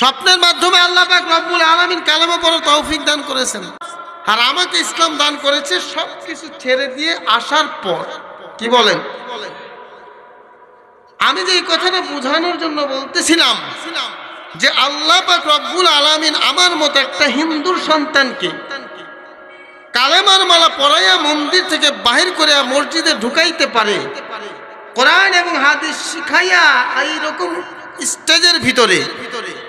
স্বপ্নের মাধ্যমে আল্লাহ পাক রব্বুল আলামিন কালেমা পড়ার তৌফিক দান করেছেন। আর আমাকে ইসলাম দান করেছে সবকিছু ছেড়ে দিয়ে আসার পর। কি বলেন? আমি যে এই কথাটা বোঝানোর জন্য বলতেছিলাম যে আল্লাহ পাক রব্বুল আলামিন আমার মতো একটা হিন্দুর সন্তানকে কালেমার মালা পড়াইয়া মন্দির থেকে বাহির করে মসজিদে ঢুকাইতে পারে, কোরআন এবং হাদিস শিখাইয়া এইরকম স্টেজের ভিতরে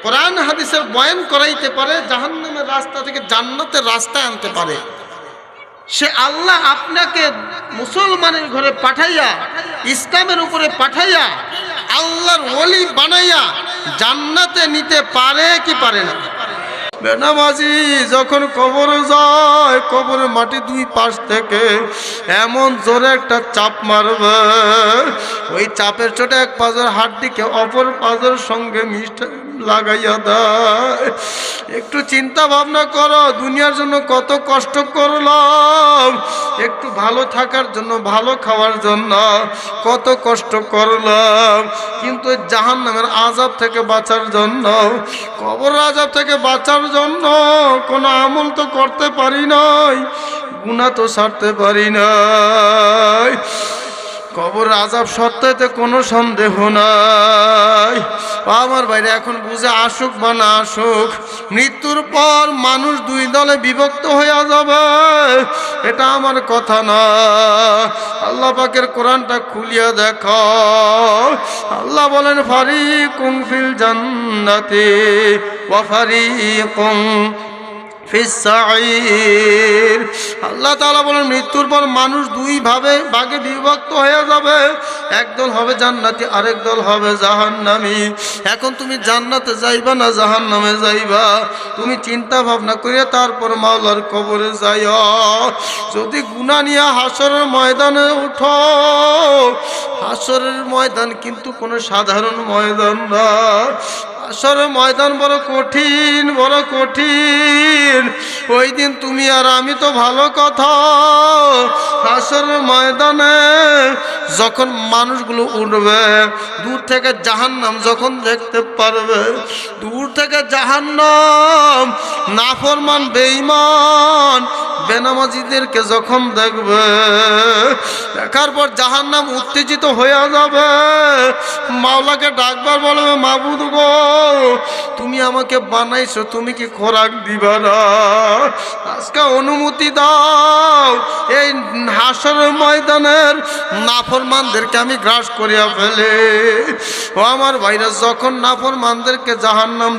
কোরআন হাদিসের বয়ান করাইতে পারে, জাহান্নামের রাস্তা থেকে জান্নাতের রাস্তায় আনতে পারে। সে আল্লাহ আপনাকে মুসলমানের ঘরে পাঠাইয়া, ইসলামের উপরে পাঠাইয়া, আল্লাহর ওলি বানাইয়া জান্নাতে নিতে পারে কি পারে না? বেনামাজি যখন কবরে যায়, কবরের মাটি দুই পাশ থেকে এমন জোরে একটা চাপ মারবে, ওই চাপের চোটে এক পাজর হাড্ডিকে অপর পাজর সঙ্গে লাগাইয়া দেয়। একটু চিন্তা ভাবনা করো, দুনিয়ার জন্য কত কষ্ট করলাম, একটু ভালো থাকার জন্য, ভালো খাওয়ার জন্য কত কষ্ট করলাম, কিন্তু জাহান্নামের আযাব থেকে বাঁচার জন্য, কবরের আযাব থেকে বাঁচার জন্য কোনো আমল তো করতে পারি নাই, গুনাহ তো ছাড়তে পারি নাই। কবর আযাব সত্যতে কোনো সন্দেহ নাই। আমার বাইরে এখন বুঝে আসুক বা না আসুক, মৃত্যুর পর মানুষ দুই দলে বিভক্ত হয়ে যাবে, এটা আমার কথা না। আল্লাহ পাকের কোরআনটা খুলিয়া দেখো, আল্লাহ বলেন ফারিকুম ফিল জান্নাতি ওয়া ফারিকুম ফিস সাঈর। আল্লাহ তাআলা বলেন মৃত্যুর পর মানুষ দুই ভাগে বিভক্ত হয়ে যাবে, একদল হবে জান্নাতি, আরেক দল হবে জাহান্নামী। এখন তুমি জান্নাতে যাইবা না জাহান্নামে যাইবা, তুমি চিন্তা ভাবনা করে তারপর মাওলার কবরে যাইও। যদি গুনাহ নিয়ে হাসরের ময়দানে উঠো, হাসরের ময়দান কিন্তু কোনো সাধারণ ময়দান না। হাসরের ময়দান বড় কঠিন, বড় কঠিন। ওই দিন তুমি আর আমি তো ভালো কথা, হাসরের ময়দানে যখন মানুষগুলো উঠবে, দূর থেকে জাহান্নাম যখন দেখতে পারবে, দূর থেকে জাহান্নাম নাফরমান বেঈমান বেনামাজিদেরকে যখন দেখবে, দেখার পর জাহান্নাম উত্তেজিত হয়ে যাবে, মাওলাকে ডাকবার বলবে মাবুদ গো, তুমি আমাকে বানাইছো, তুমি কি খোরাক দিবা না? আজকে অনুমতি দাও, এই হাসরের ময়দানের নাফরমানদেরকে আমি গ্রাস করিয়া ফেলে। ও আমার ভাইরা, যখন নাফরমানদেরকে জাহান্নাম